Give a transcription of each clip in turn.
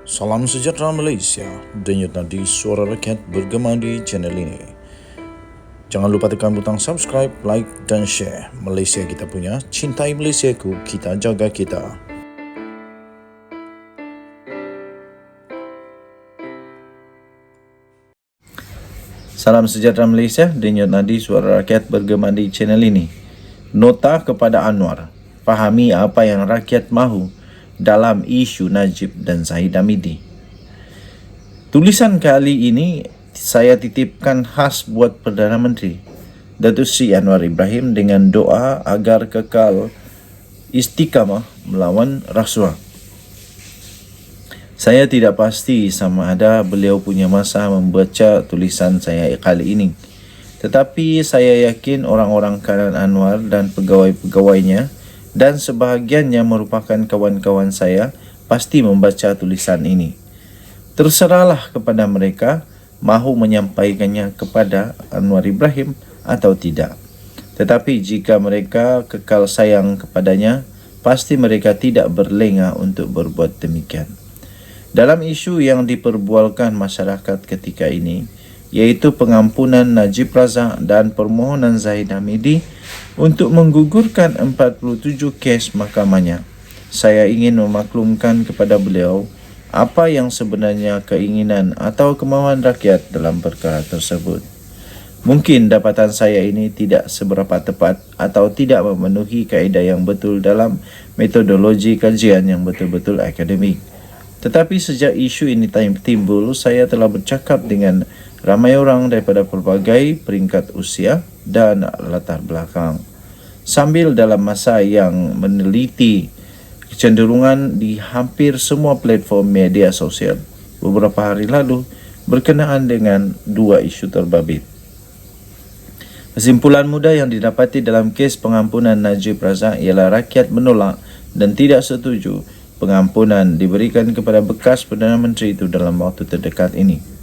Salam sejahtera Malaysia, denyut nadi suara rakyat bergema di channel ini. Jangan lupa tekan butang subscribe, like dan share. Malaysia kita punya, cintai Malaysiaku, kita jaga kita. Salam sejahtera Malaysia, denyut nadi suara rakyat bergema di channel ini. Nota kepada Anwar, fahami apa yang rakyat mahu dalam isu Najib dan Zahid Hamidi. Tulisan kali ini saya titipkan khas buat Perdana Menteri Datuk Seri Anwar Ibrahim dengan doa agar kekal istiqamah melawan rasuah. Saya tidak pasti sama ada beliau punya masa membaca tulisan saya kali ini. Tetapi saya yakin orang-orang kanan Anwar dan pegawai-pegawainya dan sebahagiannya merupakan kawan-kawan saya pasti membaca tulisan ini. Terserahlah kepada mereka mahu menyampaikannya kepada Anwar Ibrahim atau tidak. Tetapi jika mereka kekal sayang kepadanya, pasti mereka tidak berlengah untuk berbuat demikian. Dalam isu yang diperbualkan masyarakat ketika ini, yaitu pengampunan Najib Razak dan permohonan Zahid Hamidi untuk menggugurkan 47 kes mahkamahnya, saya ingin memaklumkan kepada beliau apa yang sebenarnya keinginan atau kemauan rakyat dalam perkara tersebut. Mungkin dapatan saya ini tidak seberapa tepat atau tidak memenuhi kaedah yang betul dalam metodologi kajian yang betul-betul akademik. Tetapi sejak isu ini timbul, saya telah bercakap dengan ramai orang daripada pelbagai peringkat usia dan latar belakang. Sambil dalam masa yang meneliti kecenderungan di hampir semua platform media sosial beberapa hari lalu berkenaan dengan dua isu terbabit. Kesimpulan mudah yang didapati dalam kes pengampunan Najib Razak ialah rakyat menolak dan tidak setuju pengampunan diberikan kepada bekas Perdana Menteri itu dalam waktu terdekat ini.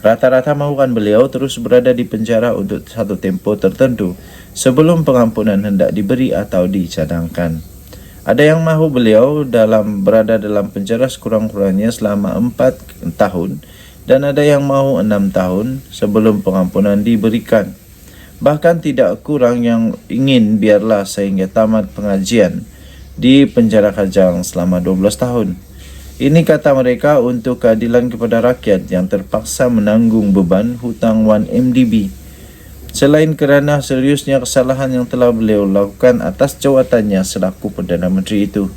Rata-rata mahukan beliau terus berada di penjara untuk satu tempoh tertentu sebelum pengampunan hendak diberi atau dicadangkan. Ada yang mahu beliau berada dalam penjara sekurang-kurangnya selama 4 tahun dan ada yang mahu 6 tahun sebelum pengampunan diberikan. Bahkan tidak kurang yang ingin biarlah sehingga tamat pengajian di penjara Kajang selama 12 tahun. Ini kata mereka untuk keadilan kepada rakyat yang terpaksa menanggung beban hutang 1MDB. Selain kerana seriusnya kesalahan yang telah beliau lakukan atas jawatannya selaku Perdana Menteri itu.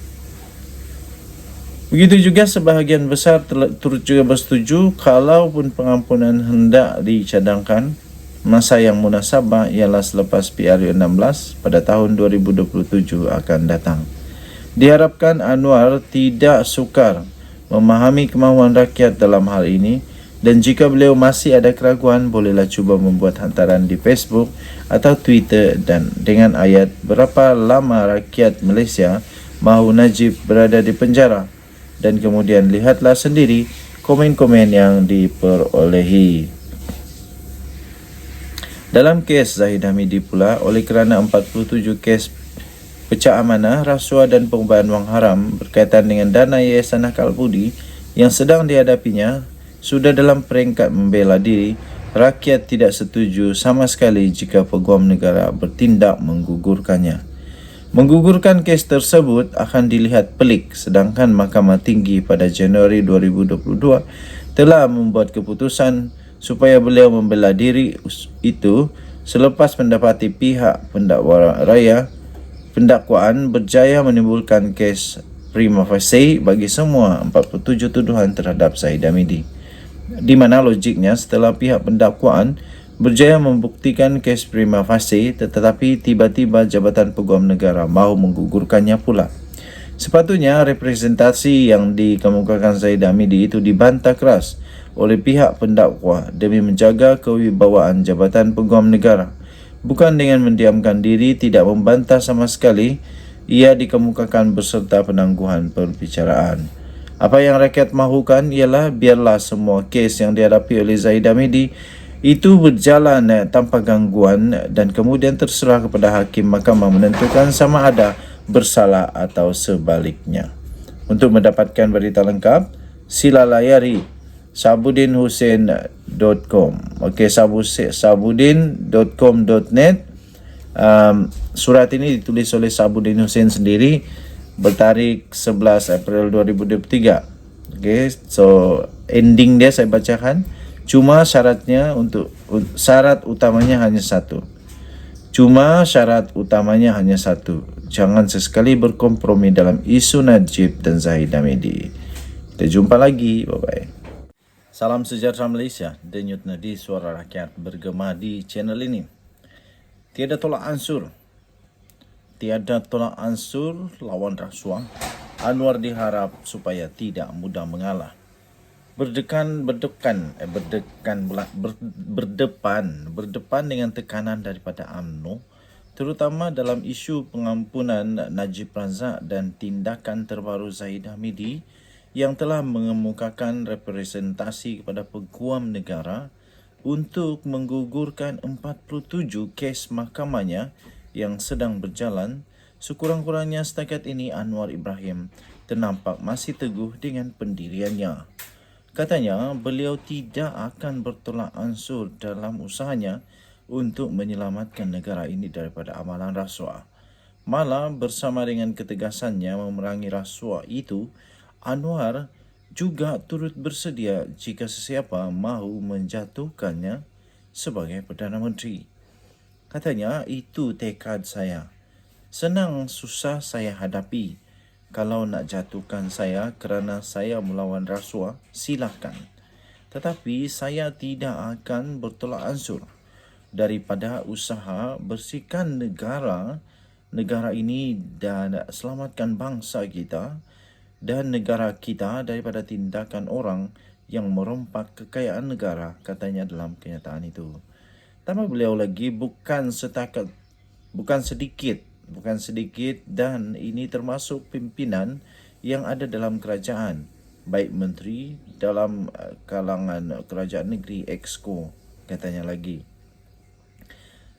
Begitu juga sebahagian besar turut juga bersetuju kalaupun pengampunan hendak dicadangkan, masa yang munasabah ialah selepas PRU16 pada tahun 2027 akan datang. Diharapkan Anwar tidak sukar memahami kemahuan rakyat dalam hal ini dan jika beliau masih ada keraguan, bolehlah cuba membuat hantaran di Facebook atau Twitter dan dengan ayat berapa lama rakyat Malaysia mahu Najib berada di penjara dan kemudian lihatlah sendiri komen-komen yang diperolehi. Dalam kes Zahid Hamidi pula, oleh kerana 47 kes pecah amanah, rasuah dan pengumpulan wang haram berkaitan dengan dana Yayasan Akal Budi yang sedang dihadapinya sudah dalam peringkat membela diri, rakyat tidak setuju sama sekali jika Peguam Negara bertindak menggugurkannya. Menggugurkan kes tersebut akan dilihat pelik sedangkan Mahkamah Tinggi pada Januari 2022 telah membuat keputusan supaya beliau membela diri itu selepas mendapati pihak pendakwaan berjaya menimbulkan kes prima facie bagi semua 47 tuduhan terhadap Zahid Hamidi. Di mana logiknya setelah pihak pendakwaan berjaya membuktikan kes prima facie tetapi tiba-tiba Jabatan Peguam Negara mahu menggugurkannya pula. Sepatutnya representasi yang dikemukakan Zahid Hamidi itu dibantah keras oleh pihak pendakwa demi menjaga kewibawaan Jabatan Peguam Negara. Bukan dengan mendiamkan diri, tidak membantah sama sekali, ia dikemukakan beserta penangguhan perbicaraan. Apa yang rakyat mahukan ialah biarlah semua kes yang dihadapi oleh Zahid Hamidi itu berjalan tanpa gangguan dan kemudian terserah kepada hakim mahkamah menentukan sama ada bersalah atau sebaliknya. Untuk mendapatkan berita lengkap, sila layari sabudinhussein.com. Okey, sabudin.com.net. Surat ini ditulis oleh Sabudin Hussein sendiri bertarikh 11 April 2023. Okey, so ending dia saya bacakan. Cuma syarat utamanya hanya satu. Jangan sesekali berkompromi dalam isu Najib dan Zahid Hamidi. Kita jumpa lagi. Bye-bye. Salam sejahtera Malaysia. Denyut nadi suara rakyat bergema di channel ini. Tiada tolak ansur lawan rasuah. Anwar diharap supaya tidak mudah mengalah. Berdepan dengan tekanan daripada UMNO, terutama dalam isu pengampunan Najib Razak dan tindakan terbaru Zahid Hamidi yang telah mengemukakan representasi kepada peguam negara untuk menggugurkan 47 kes mahkamahnya yang sedang berjalan. Sekurang-kurangnya setakat ini Anwar Ibrahim ternampak masih teguh dengan pendiriannya. Katanya beliau tidak akan bertolak ansur dalam usahanya untuk menyelamatkan negara ini daripada amalan rasuah. Malah bersama dengan ketegasannya memerangi rasuah itu, Anwar juga turut bersedia jika sesiapa mahu menjatuhkannya sebagai Perdana Menteri. Katanya itu tekad saya. Senang susah saya hadapi. Kalau nak jatuhkan saya kerana saya melawan rasuah, silakan. Tetapi saya tidak akan bertolak ansur daripada usaha bersihkan negara ini dan selamatkan bangsa kita dan negara kita daripada tindakan orang yang merompak kekayaan negara, katanya dalam kenyataan itu. Tambah beliau lagi, bukan sedikit dan ini termasuk pimpinan yang ada dalam kerajaan, baik menteri dalam kalangan kerajaan negeri Exco, katanya lagi.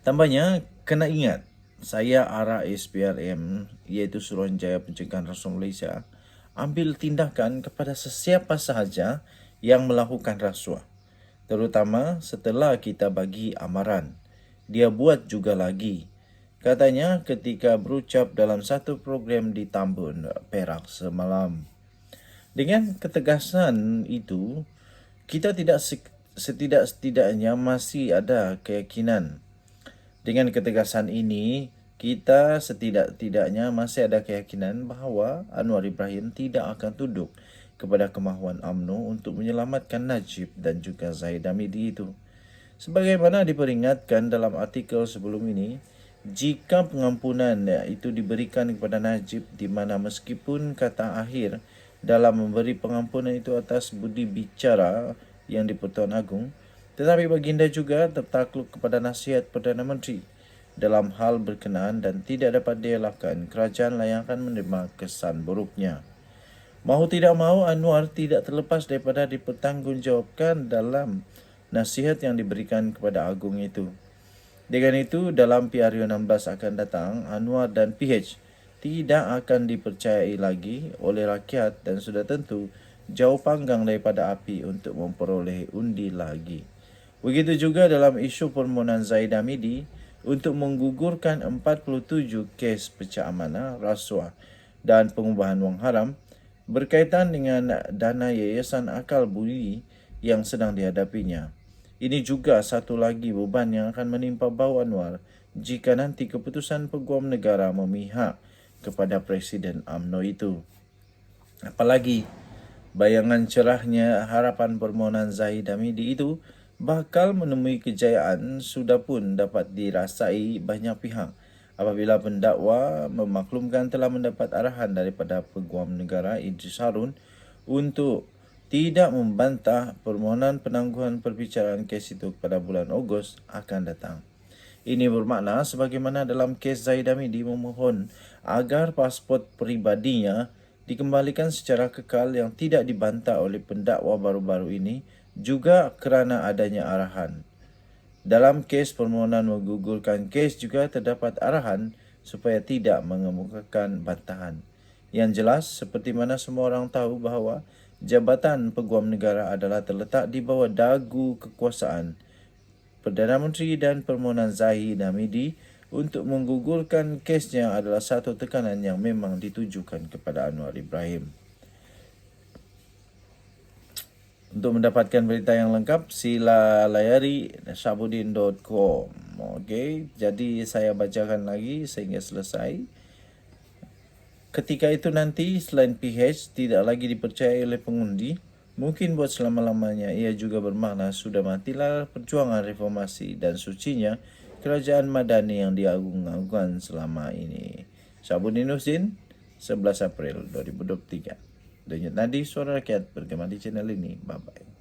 Tambahnya, kena ingat, saya arah SPRM iaitu Suruhanjaya Pencegahan Rasuah Malaysia ambil tindakan kepada sesiapa sahaja yang melakukan rasuah, terutama setelah kita bagi amaran. Dia buat juga lagi. Katanya ketika berucap dalam satu program di Tambun, Perak semalam. Dengan ketegasan itu, kita setidaknya masih ada keyakinan. Dengan ketegasan ini, kita setidaknya masih ada keyakinan bahawa Anwar Ibrahim tidak akan tunduk kepada kemahuan UMNO untuk menyelamatkan Najib dan juga Zahid Hamidi itu. Sebagaimana diperingatkan dalam artikel sebelum ini, jika pengampunan itu diberikan kepada Najib, di mana meskipun kata akhir dalam memberi pengampunan itu atas budi bicara yang di-Pertuan Agong, tetapi baginda juga tertakluk kepada nasihat Perdana Menteri dalam hal berkenaan dan tidak dapat dielakkan, kerajaan lah yang akan menerima kesan buruknya. Mahu tidak mahu, Anwar tidak terlepas daripada dipertanggungjawabkan dalam nasihat yang diberikan kepada Agong itu. Dengan itu, dalam PRU 16 akan datang, Anwar dan PH tidak akan dipercayai lagi oleh rakyat dan sudah tentu jauh panggang daripada api untuk memperoleh undi lagi. Begitu juga dalam isu permohonan Zahid Hamidi untuk menggugurkan 47 kes pecah amanah, rasuah dan pengubahan wang haram berkaitan dengan dana Yayasan Akal Budi yang sedang dihadapinya. Ini juga satu lagi beban yang akan menimpa bau Anwar jika nanti keputusan peguam negara memihak kepada Presiden UMNO itu. Apalagi bayangan cerahnya harapan permohonan Zahid Hamidi itu bakal menemui kejayaan sudah pun dapat dirasai banyak pihak apabila pendakwa memaklumkan telah mendapat arahan daripada peguam negara Idris Harun untuk tidak membantah permohonan penangguhan perbicaraan kes itu pada bulan Ogos akan datang. Ini bermakna sebagaimana dalam kes Zahid Hamidi memohon agar pasport peribadinya dikembalikan secara kekal yang tidak dibantah oleh pendakwa baru-baru ini, juga kerana adanya arahan. Dalam kes permohonan menggugurkan kes juga terdapat arahan supaya tidak mengemukakan bantahan. Yang jelas, seperti mana semua orang tahu bahawa Jabatan Peguam Negara adalah terletak di bawah dagu kekuasaan Perdana Menteri dan permohonan Zahid Hamidi untuk menggugurkan kesnya adalah satu tekanan yang memang ditujukan kepada Anwar Ibrahim. Untuk mendapatkan berita yang lengkap, sila layari sabudin.com. Okey, jadi saya bacakan lagi sehingga selesai. Ketika itu nanti, selain PH tidak lagi dipercayai oleh pengundi, mungkin buat selama-lamanya ia juga bermakna sudah matilah perjuangan reformasi dan sucinya kerajaan Madani yang diagung-agungkan selama ini. Sabudin Husin, 11 April 2023. Denyut Nadi, Suara Rakyat bergema di channel ini. Bye-bye.